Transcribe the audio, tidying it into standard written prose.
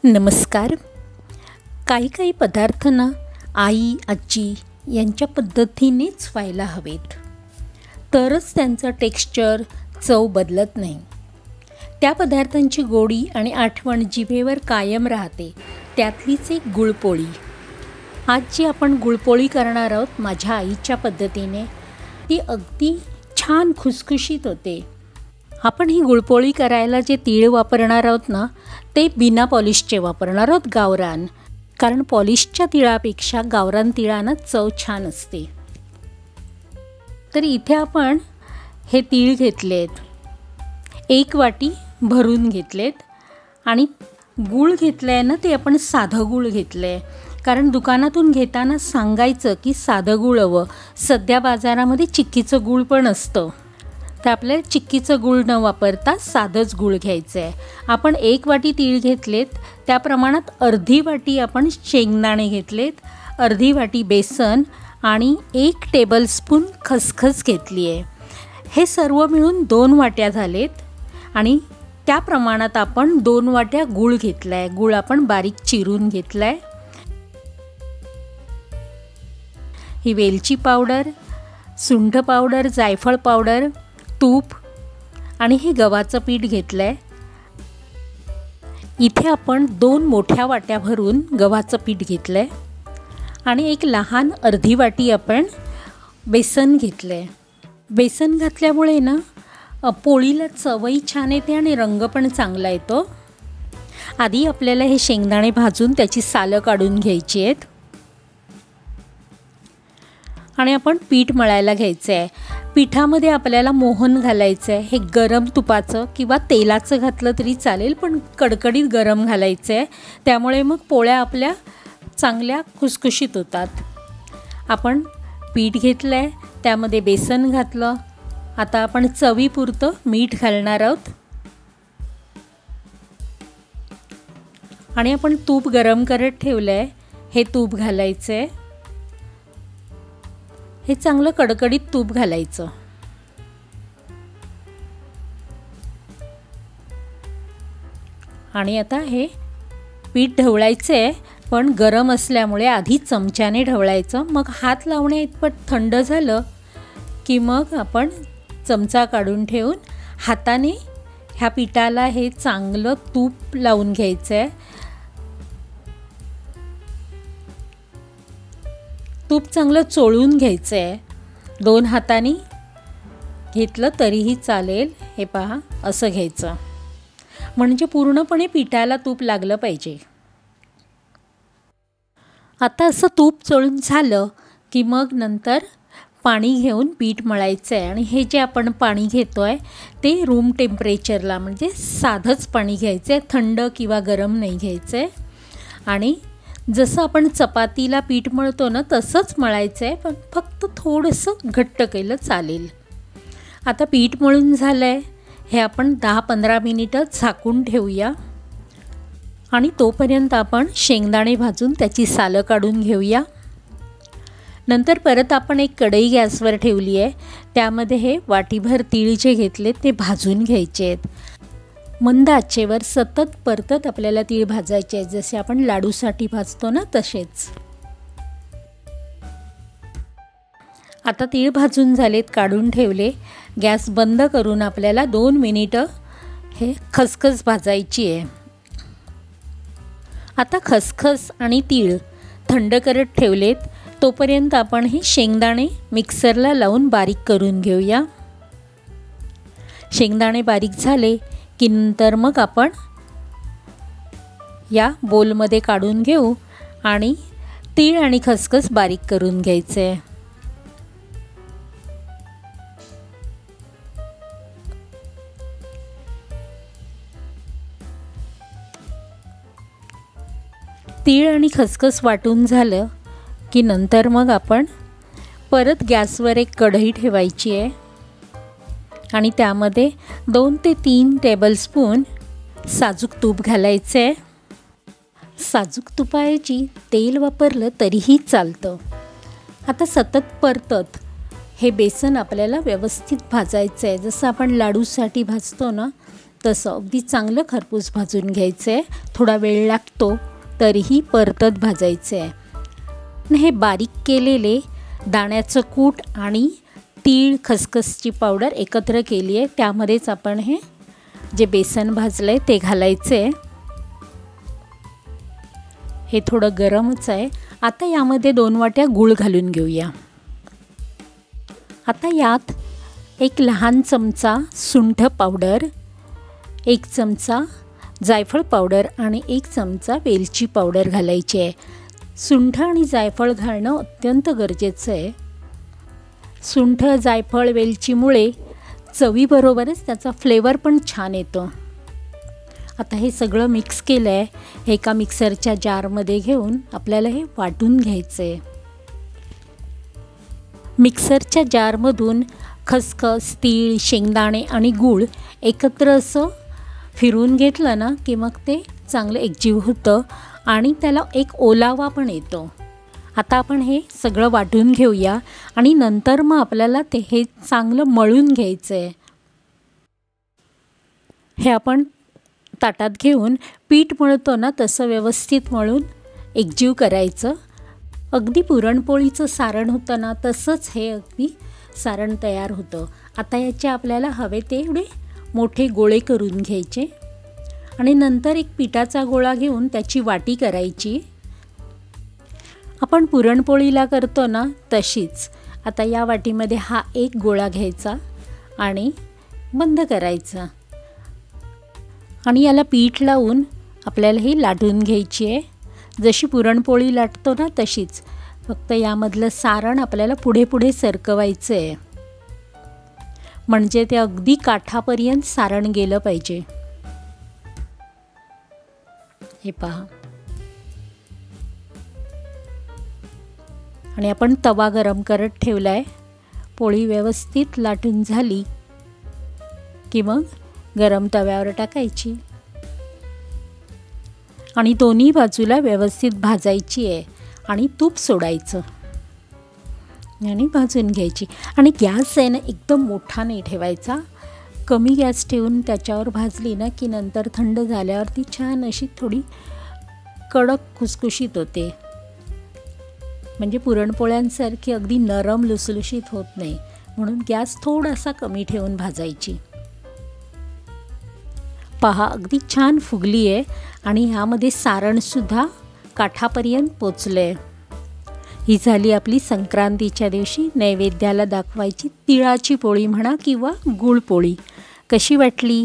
नमस्कार. काही पदार्थ ना आई आजी यांच्या पद्धतीनेच व्हायला हवेत, तरच त्यांचं टेक्स्चर चव बदलत नाही. त्या पदार्थांची गोडी आणि आठवण जिभेवर कायम राहते. त्यातलीच एक गुळपोळी. आज जी आपण गुळपोळी करणार आहोत माझ्या आईच्या पद्धतीने, ती अगदी छान खुसखुशीत होते. आपण ही गुळपोळी करायला जे तीळ वापरणार आहोत ना, ते बिना पॉलिशचे वापरणार आहोत, गावरान. कारण पॉलिशच्या तिळापेक्षा गावरान तिळांना चव छान असते. तर इथे आपण हे तीळ घेतलेत, 1 वाटी भरून घेतलेत. आणि गूळ घेतलं आहे ना, ते आपण साधं गूळ घेतलं आहे. कारण दुकानातून घेताना सांगायचं की साधं गूळ हवं. सध्या बाजारामध्ये चिक्कीचं गूळ पण असतं, तर आपल्याला चिक्कीचं गूळ न वापरता साधंच गूळ घ्यायचं आहे. आपण 1 वाटी तीळ घेतलेत, त्या प्रमाणात अर्धी वाटी आपण शेंगदाणे घेतलेत, अर्धी वाटी बेसन आणि 1 टेबलस्पून खसखस घेतली आहे. हे सर्व मिळून 2 वाट्या झालेत. आणि त्या प्रमाणात आपण 2 वाट्या गूळ घेतला आहे. गूळ आपण बारीक चिरून घेतला आहे. ही वेलची पावडर, सुंठ पावडर, जायफळ पावडर, तूप आणि हे गव्हाचं पीठ घेतलं आहे. इथे आपण 2 मोठ्या वाट्या भरून गव्हाचं पीठ घेतलं आहे. आणि एक लहान अर्धी वाटी आपण बेसन घेतलं आहे. बेसन घातल्यामुळे ना पोळीला चवही छान येते आणि रंग पण चांगला येतो. आधी आपल्याला हे शेंगदाणे भाजून त्याची सालं काढून घ्यायची आहेत. आणि आपण पीठ मळायला घ्यायचं आहे. पिठामध्ये आपल्याला मोहन घालायचं आहे. हे गरम तुपाचं किंवा तेलाचं घातलं तरी चालेल, पण कडकडीत गरम घालायचं आहे. त्यामुळे मग पोळ्या आपल्या चांगल्या खुसखुशीत होतात. आपण पीठ घेतलं आहे, त्यामध्ये बेसन घातलं. आता आपण चवीपुरतं मीठ घालणार आहोत. आणि आपण तूप गरम करत ठेवलं आहे, हे तूप घालायचं आहे. हे चांगलं कडकडीत तूप घालायचं. आणि आता हे पीठ ढवळायचं आहे, पण गरम असल्यामुळे आधी चमच्याने ढवळायचं. मग हात लावण्या इतपत थंड झालं की मग आपण चमचा काढून ठेवून हाताने ह्या पिठाला हे चांगलं तूप लावून घ्यायचं आहे. तूप चांगलं चोळून घ्यायचं आहे. 2 हातांनी घेतलं तरीही चालेल. हे पहा, असं घ्यायचं, म्हणजे पूर्णपणे पिठाला तूप लागलं पाहिजे. आता असं तूप चोळून झालं की मग नंतर पाणी घेऊन पीठ मळायचं आहे. आणि हे जे आपण पाणी घेतो आहे ते रूम टेम्परेचरला, म्हणजे साधंच पाणी घ्यायचं आहे, थंड किंवा गरम नाही घ्यायचं आहे. आणि जसं आपण चपातीला पीठ मळतो ना, तसंच मळायचं आहे, पण फक्त थोडंसं घट्ट केलं चालेल. आता पीठ मळून झालं आहे. हे आपण 10-15 मिनिटं झाकून ठेवूया. आणि तोपर्यंत आपण शेंगदाणे भाजून त्याची सालं काढून घेऊया. नंतर परत आपण एक कढई गॅसवर ठेवली आहे. त्यामध्ये हे वाटीभर तीळ जे घेतले ते भाजून घ्यायचे आहेत. मंद आचेवर सतत परतत आपल्याला तीळ भाजायचे आहेत, जसे आपण लाडूसाठी भाजतो ना, तसेच. आता तीळ भाजून झालेत, काढून ठेवले. गॅस बंद करून आपल्याला 2 मिनिटं हे खसखस भाजायची आहे. आता खसखस आणि तीळ थंड करत ठेवलेत. तोपर्यंत आपण हे शेंगदाणे मिक्सरला लावून बारीक करून घेऊया. शेंगदाणे बारीक झाले की नंतर मग आपण या बोलमध्ये काढून घेऊ आणि तीळ आणि खसखस बारीक करून घ्यायचे. तीळ आणि खसखस वाटून झालं की नंतर मग आपण परत गॅसवर एक कढई ठेवायची आहे. आणि त्यामध्ये 2 ते 3 टेबलस्पून साजूक तूप घालायचं आहे. साजूक तुपाऐवजी तेल वापरलं तरीही चालतं. आता सतत परतत हे बेसन आपल्याला व्यवस्थित भाजायचं आहे. जसं आपण लाडूसाठी भाजतो ना, तसं अगदी चांगलं खरपूस भाजून घ्यायचं आहे. थोडा वेळ लागतो तरीही परतत भाजायचं आहे. हे बारीक केलेले दाण्याचं कूट आणि तीळ खसखसची पावडर एकत्र केली आहे, त्यामध्येच आपण हे जे बेसन भाजलं आहे ते घालायचं आहे. हे थोडं गरमच आहे. आता यामध्ये 2 वाट्या गूळ घालून घेऊया. आता यात 1 लहान चमचा सुंठ पावडर, 1 चमचा जायफळ पावडर आणि 1 चमचा वेलची पावडर घालायची आहे. सुंठ आणि जायफळ घालणं अत्यंत गरजेचं आहे. सुंठ, जायफळ, वेलचीमुळे चवीबरोबरच त्याचा फ्लेवर पण छान येतो. आता हे सगळं मिक्स केलं आहे. एका मिक्सरच्या जारमध्ये घेऊन आपल्याला हे वाटून घ्यायचं आहे. मिक्सरच्या जारमधून खसखस, तीळ, शेंगदाणे आणि गूळ एकत्र असं फिरवून घेतलं ना की मग ते चांगलं एकजीव होतं आणि त्याला एक ओलावा पण येतो. आता आपण हे सगळं वाटून घेऊया आणि नंतर मग आपल्याला हे चांगलं मळून घ्यायचं आहे. हे आपण ताटात घेऊन पीठ मळतो ना तसं व्यवस्थित मळून एकजीव करायचं. अगदी पुरणपोळीचं सारण होतं ना तसंच हे अगदी सारण तयार होतं. आता याचे आपल्याला हवे तेवढे मोठे गोळे करून घ्यायचे आणि नंतर एक पिठाचा गोळा घेऊन त्याची वाटी करायची. आपण पुरणपोळीला करतो ना तशीच. आता या वाटीमध्ये हा एक गोळा घ्यायचा आणि बंद करायचा आणि याला पीठ लावून आपल्याला ही लाटून घ्यायची आहे. जशी पुरणपोळी लाटतो ना तशीच, फक्त यामधलं सारण आपल्याला पुढे पुढे सरकवायचं आहे, म्हणजे ते अगदी काठापर्यंत सारण गेलं पाहिजे. हे पहा. आणि आपण तवा गरम करत ठेवला आहे. पोळी व्यवस्थित लाटून झाली की मग गरम तव्यावर टाकायची आणि दोन्ही बाजूला व्यवस्थित भाजायची आहे आणि तूप सोडायचं आणि भाजून घ्यायची. आणि गॅस आहे ना एकदम मोठा नाही ठेवायचा, कमी गॅस ठेवून त्याच्यावर भाजली ना की नंतर थंड झाल्यावर ती छान अशी थोडी कडक खुसखुशीत होते, म्हणजे पुरणपोळ्यांसारखी अगदी नरम लुसलुशीत होत नाही. म्हणून गॅस थोडासा कमी ठेवून भाजायची. पहा अगदी छान फुगली आहे आणि ह्यामध्ये सारणसुद्धा काठापर्यंत पोचलं आहे. ही झाली आपली संक्रांतीच्या दिवशी नैवेद्याला दाखवायची तिळाची पोळी म्हणा किंवा गुळपोळी. कशी वाटली?